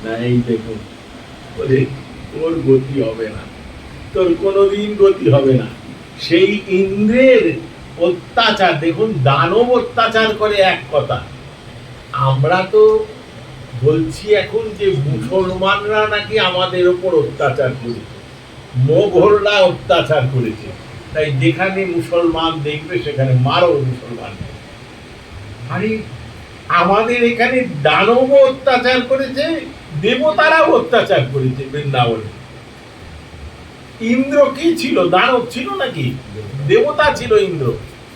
না এই দেখুন, বলে তোর গতি হবে না, তোর কোনোদিন গতি হবে না। সেই ইন্দ্রের অত্যাচার দেখুন, দানব অত্যাচার করে এক কথা, আমরা তো বলছি এখন যে মুসলমানরা নাকি আমাদের উপর অত্যাচার করেছে, মোগলরা অত্যাচার করেছে, তাই যেখানে মুসলমান দেখবে সেখানে মারো মুসলমান। আরে আমাদের এখানে দানব অত্যাচার করেছে, দেবতারাও অত্যাচার করেছে বৃন্দাবনে। ইন্দ্র কি ছিল? দানব ছিল নাকি? দেবতা ছিল ইন্দ্র।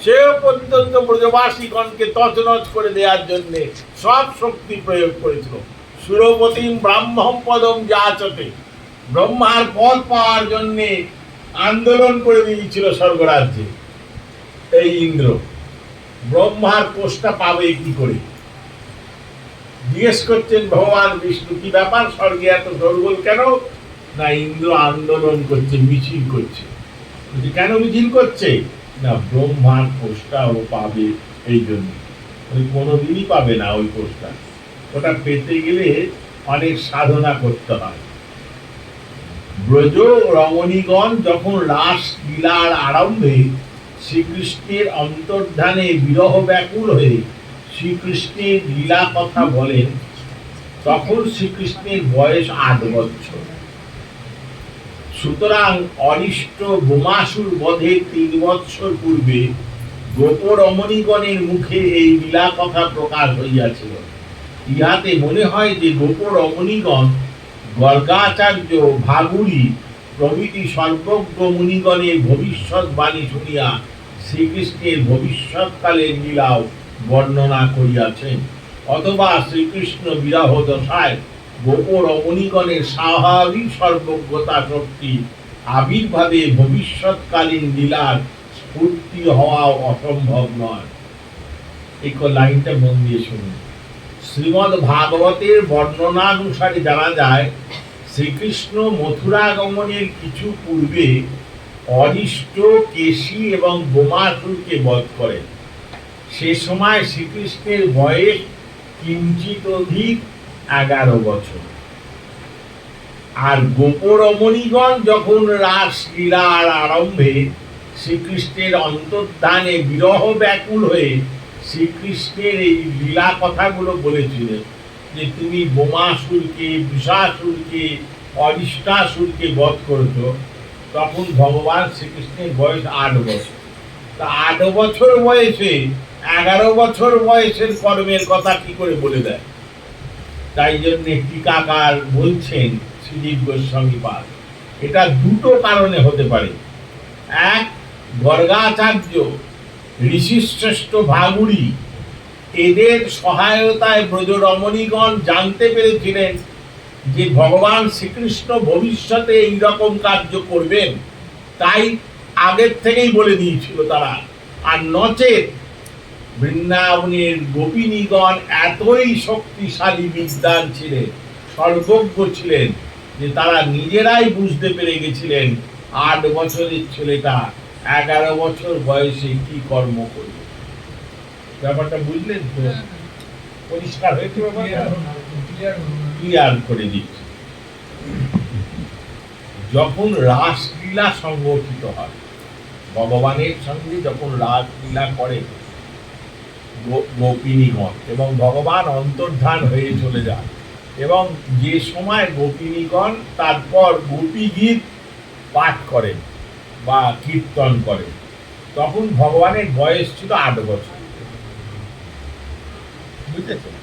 সে পর্যন্ত ব্রজবাসীগণকে তছনছ করে দেওয়ার জন্য সব শক্তি প্রয়োগ করেছিল। সুরপতিম ব্রাহ্মণ পদম যাচতে, ব্রহ্মার পদ পাওয়ার জন্য আন্দোলন করে দিয়েছিল স্বর্গরাজ্যে এই ইন্দ্র। ব্রহ্মার পোস্টটা পাবে কি করে? জিজ্ঞেস করছেন ভগবান বিষ্ণু, কি ব্যাপার স্বর্গে এত শোরগোল কেন? না, ইন্দ্র আন্দোলন করছে, মিছিল করছে। কেন মিছিল করছে? না, ব্রহ্মার পোস্টটা ও পাবে এই জন্য। কোনোদিনই পাবে না ওই পোস্টটা, ওটা পেতে গেলে অনেক সাধনা করতে হয়। ব্রজ রমণীগণ যখন রাস লীলার আরম্ভে শ্রীকৃষ্ণের অন্তর্ধানে বিরহ ব্যাকুল হয়ে শ্রীকৃষ্ণের লীলা কথা বলেন, তখন শ্রীকৃষ্ণের বয়স ৮ বছর। সুতরাং অরিষ্ট বোমাসুর বধে ৩ বৎসর পূর্বে গোপ রমণীগণের মুখে এই লীলা কথা প্রকাশ হইয়াছিল। ইহাতে মনে হয় যে গোপ রমণীগণ গর্গাচার্য, ভাগুরি প্রভৃতি সর্বজ্ঞ মুনিগণের ভবিষ্যৎ বাণী শুনিয়া শ্রীকৃষ্ণের ভবিষ্যৎকালের লীলাও বর্ণনা করিয়াছেন, অথবা শ্রীকৃষ্ণ বিরহ দশায় গোপ রমণীগণের স্বাভাবিক সর্বজ্ঞতা শক্তি আবির্ভাবে ভবিষ্যৎকালীন লীলার স্ফূর্তি হওয়াও অসম্ভব নয়। এই লাইনটা মন দিয়ে শুনুন। শ্রীমদ ভাগবতের বর্ণনানুসারে জানা যায়, শ্রীকৃষ্ণ মথুরা গমনের কিছু পূর্বে অরিষ্ট, কেশী এবং বোমাসুরকে বধ করেন। সে সময় শ্রীকৃষ্ণের বয়স কিঞ্চিত অধিক 11 বছর। আর গোপ রমণীগণ যখন রাসলীলার আরম্ভে শ্রীকৃষ্ণের অন্তর্ধানে বিরহ ব্যাকুল হয়ে শ্রীকৃষ্ণের এই লীলা কথাগুলো বলেছিলেন, যে তুমি বোমাসুরকে, বিষাসুরকে, অরিষ্টাসুরকে বধ করেছ, তখন ভগবান শ্রীকৃষ্ণের বয়স ৮ বছর। তা ৮ বছর বয়সে 11 বছর বয়সের কর্মের কথা কি করে বলে দেয়? তাই জন্য টিকাকার বলছেন শ্রীজীব গোস্বামী পাদ, এটা দুটো কারণে হতে পারে। এক, গর্গাচার্য, ঋষিশ্রেষ্ঠ ভাগুরি, এদের সহায়তায় ব্রজ রমণীগণ জানতে পেরেছিলেন যে ভগবান শ্রীকৃষ্ণ ভবিষ্যতে এইরকম কার্য করবেন, তাই আগের থেকেই বলে দিয়েছিল তারা। আর নচেত বৃন্দাবনের গোপিনীগণ এতই শক্তিশালী বিদ্বান ছিলেন, সর্বজ্ঞ ছিলেন, যে তারা নিজেরাই বুঝতে পেরে গেছিলেন ৮ বছরের ছেলেটা 11 বছর বয়সে কি কর্ম করবে। ব্যাপারটা বুঝলেন তো? পরিষ্কার হয়েছে? ক্লিয়ার করে দিচ্ছি। যখন রাসলীলা সংগঠিত হয়, ভগবানের সঙ্গে যখন রাসলীলা করে গোপিনীগণ এবং ভগবান অন্তর্ধান হয়ে চলে যায়, এবং যে সময় গোপিনীগণ তারপর গোপী গীত পাঠ করেন বা কীর্তন করেন, তখন ভগবানের বয়স ছিল ৮ বছর। বুঝেছেন?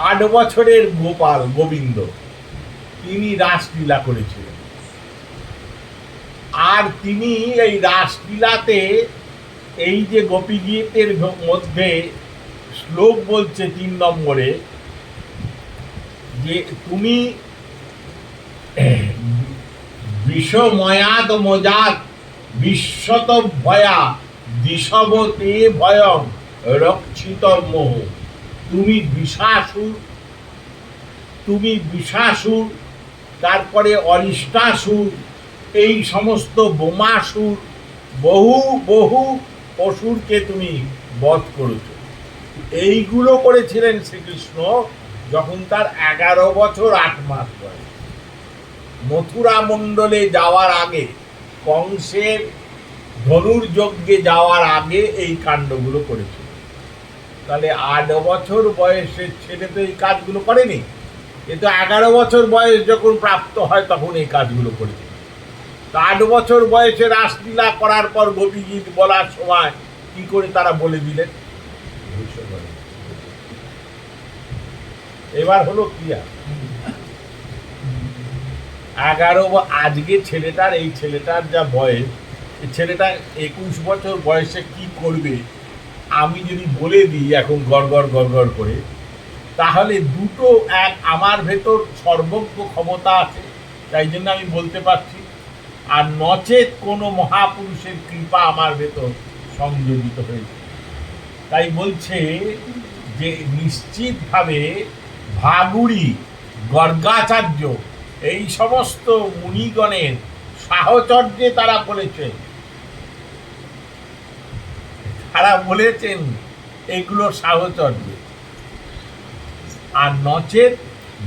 ৮ বছরের গোপাল গোবিন্দ তিনি রাসলীলা করেছিলেন। আর তিনি এই রাসলীলাতে এই যে গোপী গীতের মধ্যে শ্লোক বলছে ৩ নম্বরে, যে তুমি বিষময়াত মজাত বিশ্বত ভয়া দিশবতে ভয়ং রক্ষিত মোহ। তুমি বিষাসুর, তারপরে অরিষ্টাসুর, এই সমস্ত বোমাসুর, বহু বহু অসুরকে তুমি বধ করেছ। এইগুলো করেছিলেন শ্রীকৃষ্ণ যখন তার 11 বছর 8 মাস বয়স, মথুরা মণ্ডলে যাওয়ার আগে, কংসের ধনুর্যজ্ঞে যাওয়ার আগে এই কাণ্ডগুলো করেছিল। তাহলে 8 বছর বয়সের ছেলে তো এই কাজগুলো করেনি, কিন্তু 11 বছর বয়স যখন প্রাপ্ত হয় তখন এই কাজগুলো করেছিল। তো 8 বছর বয়সে রাসলীলা করার পর গোপীগীত বলার সময় কি করে তারা বলে দিলেন? এবার হলো কি আর 11, আজকে ছেলেটার, এই ছেলেটার যা বয়স, এই ছেলেটা 21 বছর বয়সে কি করবে আমি যদি বলে দিই এখন গড় করে, তাহলে দুটো এক, আমার ভেতর সর্বজ্ঞ ক্ষমতা আছে তাই জন্য আমি বলতে পারছি, আর নচেত কোনো মহাপুরুষের কৃপা আমার ভেতর সংযোজিত হয়েছে। তাই বলছে যে নিশ্চিতভাবে ভাগুড়ি, গর্গাচার্য এই সমস্ত মুনিগণের সাহচর্যে তারা বলেছেন, এগুলো সাহচর্য। আর নচেত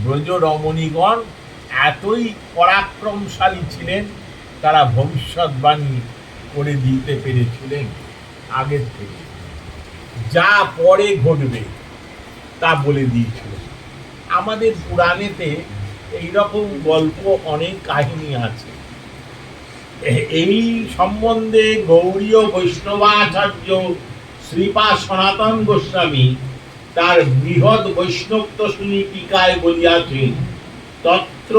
ব্রজ রমণীগণ এতই পরাক্রমশালী ছিলেন, তারা ভবিষ্যৎবাণী করে দিতে পেরেছিলেন আগের থেকে, যা পরে ঘটবে তা বলে দিয়েছিলেন। আমাদের পুরাণেতে এইরকম গল্প অনেক কাহিনী আছে। এই সম্বন্ধে গৌড়ীয় বৈষ্ণবাচার্য শ্রীপাদ সনাতন গোস্বামী তার বৃহৎ বৈষ্ণবতোষিণী টিকায় বলিয়াছেন, তত্র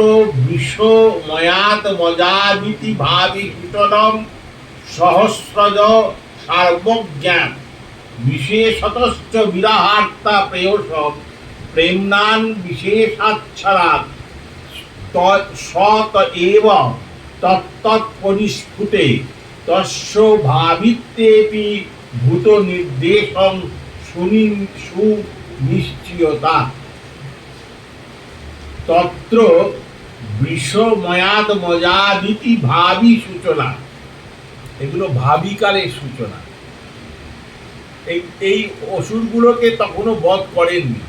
বিষময়াৎ মজাদিতি ভাবি কীটনম সহস্রজ সার্বজ্ঞান বিশেষতশ্চ বিরাহার্তা প্রেয়সম প্রেমনান বিশেষাচ্ছরাৎ সত এব তত্তৎপরিস্ফুটে তস্য ভাবিত্যেপি ভূত নির্দেশং সুনিশ্চয়তা। তত্র বিষময়াৎ মজাদিতি ভাবি সূচনা, এগুলো ভাবিকালের সূচনা। এই অসুরগুলোকে তখনও বধ করেননি,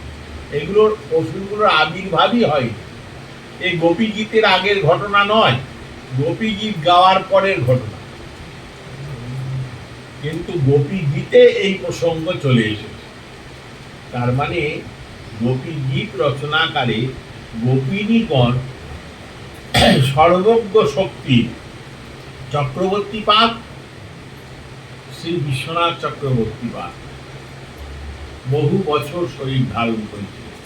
এগুলোর অসুরগুলোর আবির্ভাবই হয়। এই গোপীগীতের আগের ঘটনা নয়, গোপীগীত গাওয়ার পরের ঘটনা, কিন্তু গোপীগীতে এই প্রসঙ্গ চলে এসেছে। তার মানে গোপীগীত রচনাকারে গোপিনীগণ সর্বজ্ঞ শক্তি চক্রবর্তীপাদ, শ্রী বিশ্বনাথ চক্রবর্তীপাদ বহু বছর শরীর ধারণ করেছিলেন।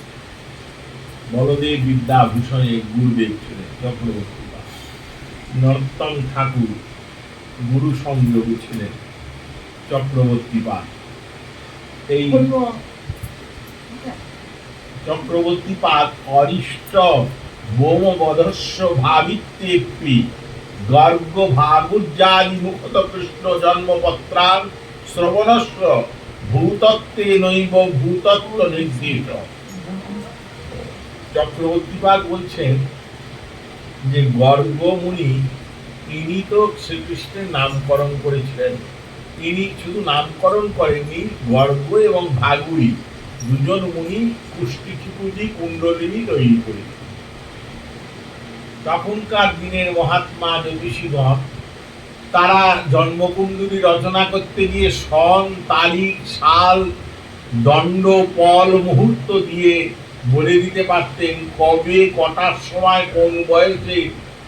বলদেব বিদ্যাভূষণে গুরুদেব ছিলেন চক্রবর্তীপাদ। নরোত্তম ঠাকুর গুরু সংযোগী ছিলেন চক্রবর্তীপাদ। এই চক্রবর্তীপাদ অরিষ্ট বোমবধস্য ভাবিত্যেপি গর্গ ভাগুজ্জাদি মুখত কৃষ্ণ জন্মপত্রাং শ্রবণস্য ভূতত্ত্বে নৈব ভূতত্ত্ব নির্দিষ্ট। চক্রবর্তীপাদ বলছেন যে গর্গ মুনি, তিনি তো শ্রীকৃষ্ণের নামকরণ করেছিলেন। তিনি শুধু নামকরণ করেননি, গর্গ এবং ভাগুড়ি দুজন মুনি কুষ্টিকুটি কুণ্ডলিনী তৈরি করেছেন। তখনকার দিনের মহাত্মা জ্যোতিষীগণ তারা জন্মকুণ্ডলী রচনা করতে গিয়ে সন, তারিখ, সাল, দণ্ড, পল, মুহূর্ত দিয়ে বলে দিতে পারতেন কবে, কটার সময়, কোন বয়সে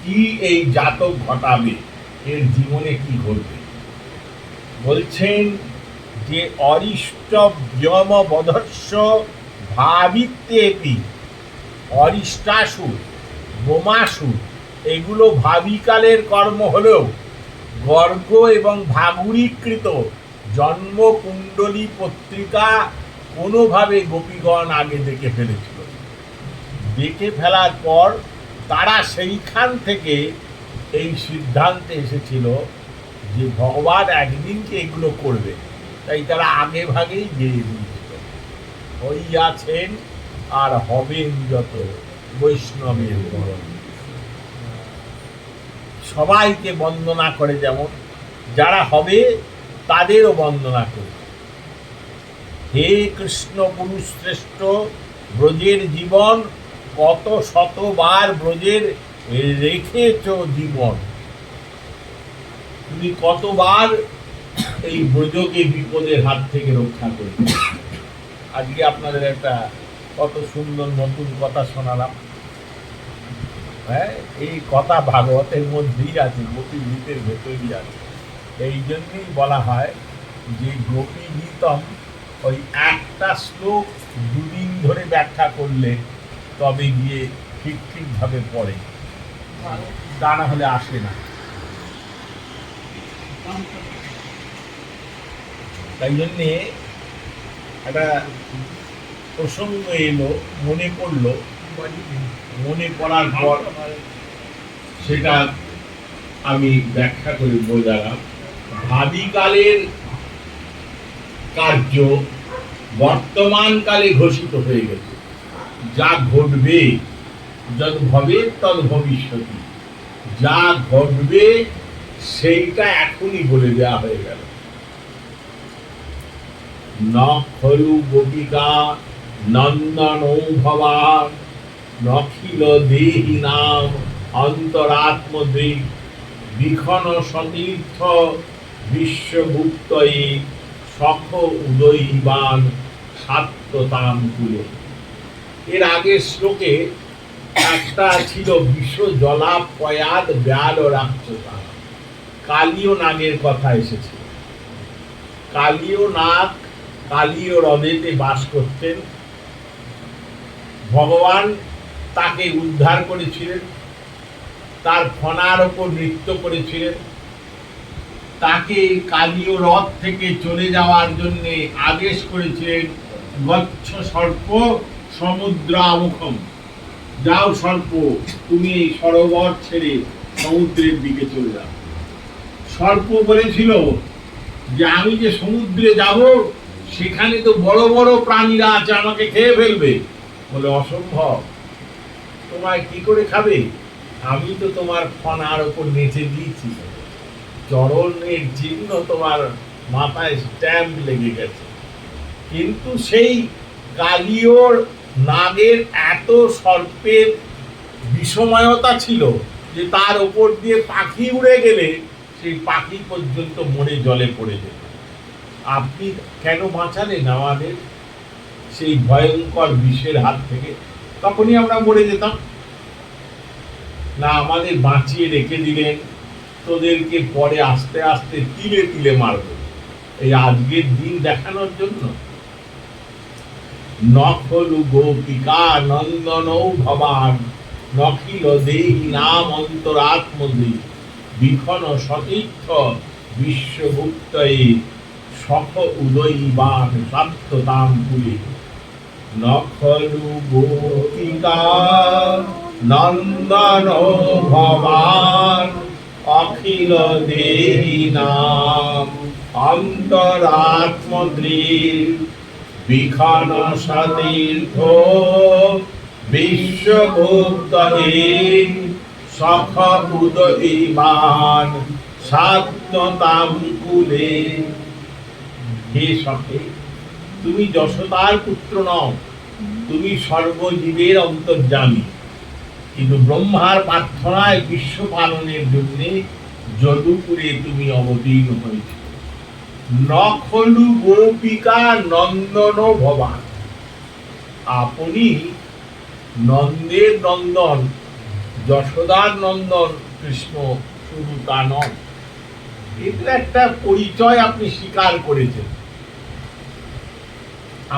কি এই জাতক ঘটাবে, এর জীবনে কি ঘটবে। বলছেন যে অরিষ্ট ব্যোমবধস্য ভাবিত্যেপি, অরিষ্টাসুর, বোমাসুর এগুলো ভাবিকালের কর্ম হলেও গর্গ এবং ভাগুরীকৃত জন্মকুণ্ডলী পত্রিকা কোনোভাবে গোপীগণ আগে দেখে ফেলেছিল। দেখে ফেলার পর তারা সেইখান থেকে এই সিদ্ধান্তে এসেছিল যে ভগবান একদিনকে এগুলো করবে, তাই তারা আগে ভাগেই গেয়ে দিয়েছিল, হইয়াছেন আর হবেন যত বৈষ্ণবের বরণ। সবাইকে বন্দনা করে, যেমন যারা হবে তাদেরও বন্দনা করে। হে কৃষ্ণ গুরু শ্রেষ্ঠ ব্রজের জীবন কত শতবার ব্রজের রেখেছ জীবন, তুমি কতবার এই ব্রজকে বিপদের হাত থেকে রক্ষা করেছ। আজকে আপনাদের একটা কত সুন্দর নতুন কথা শোনালাম। হ্যাঁ, এই কথা ভাগবতের মধ্যেই আছে, গোপী গীতের ভেতরই আছে। এই জন্যই বলা হয় যে গোপী গীতম ওই একটা শ্লোক দুদিন ধরে ব্যাখ্যা করলে তবে গিয়ে ঠিকভাবে পড়ে, তা না হলে আসে না। তাই জন্যে একটা প্রসঙ্গ এলো, মনে পড়লো, মনে পড়ার পর সেটা আমি ব্যাখ্যা করে বোঝালাম। ভাবিকালের কার্য বর্তমান কালে ঘোষিত হয়ে গেছে, যা ঘটবে যদ ভবে তদ ভবিষ্যতি, যা ঘটবে সেইটা এখনই বলে দেওয়া হয়ে গেল। ন খলু গোপিকা নন্দনৌ ভবান নখিল দেহি নাম অন্তরাত্মদৃক বিখন সতীর্থ বিশ্বভুক্তয়ে সখ উদয়ীবান সাত্যতাম কুলে। এর আগের শ্লোকে একটা ছিল বিষ জলা পয়াদ ব্যাল রাক্ষসা, কালীয় নাগের কথা এসেছে। কালীয় নাগ কালীয় হ্রদেতে বাস করতেন, ভগবান তাকে উদ্ধার করেছিলেন, তার ফণার ওপর নৃত্য করেছিলেন, তাকে কালীয় হ্রদ থেকে চলে যাওয়ার জন্য আদেশ করেছিলেন, গচ্ছ সর্প সমুদ্রামুখম, যাও সর্প তুমি এই সরোবর ছেড়ে সমুদ্রের দিকে চলে যাও। সর্প বলেছিল যে আমি যে সমুদ্রে যাব সেখানে তো বড় বড় প্রাণীরা আছে, আমাকে খেয়ে ফেলবে। বলে অসম্ভব, তোমায় কি করে খাবে, আমি তো তোমার ফণার ওপর নেচে দিয়েছি, চরণের চিহ্ন তোমার মাথায় স্ট্যাম্প লেগে গেছে। কিন্তু সেই কালীয় নাগের এত সর্পের বিষময়তা ছিল যে তার ওপর দিয়ে পাখি উড়ে গেলে সেই পাখি পর্যন্ত মরে জলে পড়ে যেত। আপনি কেন বাঁচালেন আমাদের সেই ভয়ঙ্কর বিষের হাত থেকে? তখনই আমরা মরে যেতাম না, আমাদের বাঁচিয়ে রেখে দিলেন, তোদেরকে পরে আস্তে আস্তে তিলে তিলে মারব, এই আজকের দিন দেখানোর জন্য। নখলু গোপিকা নন্দনৌ ভবান নখিল দেহি নাম অন্তরাত্মদৃক বিখন সতীর্থ বিশ্বভুক্তয়ে সখ উদয়ীবান সাত্যতাম কুলে। নখলু গোপিকা নন্দনৌ ভবান অখিল দেহি নাম অন্তরাত্মদৃক বিখন সতীর্থ বিশ্বভুক্তয়ে সখ উদয়ীবান সাত্যতাম কুলে। হে সখে, তুমি যশোদার পুত্র নও, তুমি সর্বজীবের অন্তর্যামী, কিন্তু ব্রহ্মার প্রার্থনায় বিশ্ব পালনের জন্য যদুপুরে তুমি অবতীর্ণ হয়েছ। নখলু গোপিকা নন্দন ভবান, আপনি নন্দের নন্দন, যশোদার নন্দন কৃষ্ণ, শুধু তা নন, এটা একটা পরিচয় আপনি স্বীকার করেছেন।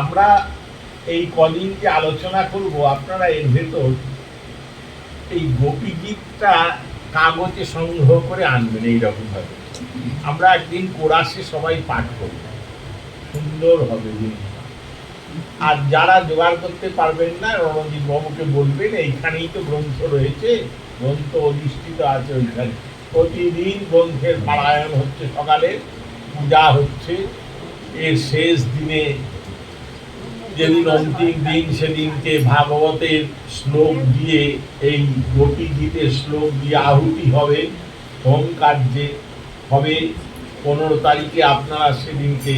আমরা এই কদিন যে আলোচনা করব, আপনারা এর ভেতর এই গোপী গীতটা কাগজে সংগ্রহ করে আনবেন। এইরকম ভাবে আমরা একদিন কোরাসে সবাই পাঠ করব, সুন্দর হবে জিনিসটা। আর যারা জোগাড় করতে পারবেন না, রণজিৎ বাবুকে বলবেন, এইখানেই তো গ্রন্থ রয়েছে, গ্রন্থ অধিষ্ঠিত আছে ওইখানে। প্রতিদিন গ্রন্থের পারায়ণ হচ্ছে, সকালে পূজা হচ্ছে। এর শেষ দিনে, যেদিন অন্তিম দিন, সেদিনকে ভাগবতের শ্লোক দিয়ে, এই গোপী গীতের শ্লোক দিয়ে আহুতি হবে, হোম কার্যে হবে। 15 তারিখে আপনারা সেদিনকে,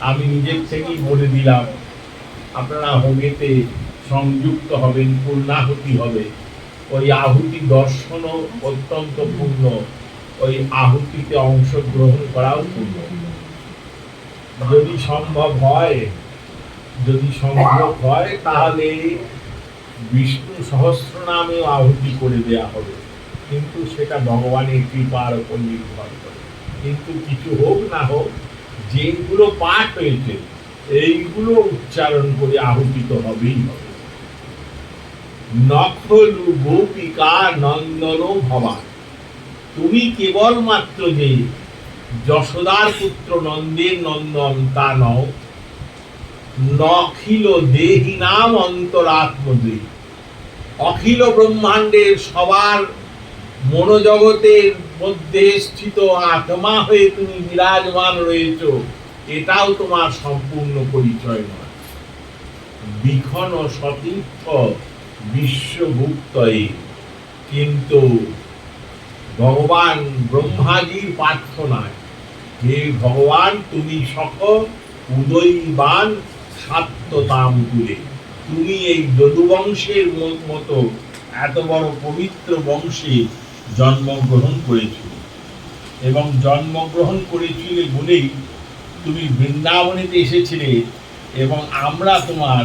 আমি নিজের থেকেই বলে দিলাম, আপনারা হোমেতে সংযুক্ত হবেন, পূর্ণাহুতি হবে। ওই আহুতি দর্শনও অত্যন্ত পূর্ণ, ওই আহুতিতে অংশগ্রহণ করাও পূর্ণ। যদি সম্ভব হয় তাহলে বিষ্ণু সহস্রনামেও আহুতি করে দেয়া হবে, কিন্তু সেটা ভগবানের কৃপার উপর নির্ভর করে। কিন্তু কিছু হোক না হোক, যেগুলো পাঠ হয়েছে এইগুলো উচ্চারণ করে আহুতি তো হবেই হবে। নখলু গোপিকা নন্দন ভবান, তুমি কেবলমাত্র যে যশোদার পুত্র নন্দের নন্দন তা নও, নখিল দেহি নাম অন্তরাত্মদী, অখিল ব্রহ্মাণ্ডের সবার মনোজগতের মধ্যে স্থিত আত্মা হয়ে তুমি বিরাজমান রয়েছ, এটাও তোমার সম্পূর্ণ পরিচয় নয়। বিখন সতীর্থ বিশ্বভুক্তয়ে, কিন্তু ভগবান ব্রহ্মাজির প্রার্থনায়, হে ভগবান তুমি সখ উদয়বান সাত্যতাম তুলে, তুমি এই যদুবংশের মতো এত বড় পবিত্র বংশে জন্মগ্রহণ করেছিলে, এবং জন্মগ্রহণ করেছিলে বলেই তুমি বৃন্দাবনেতে এসেছিলে, এবং আমরা তোমার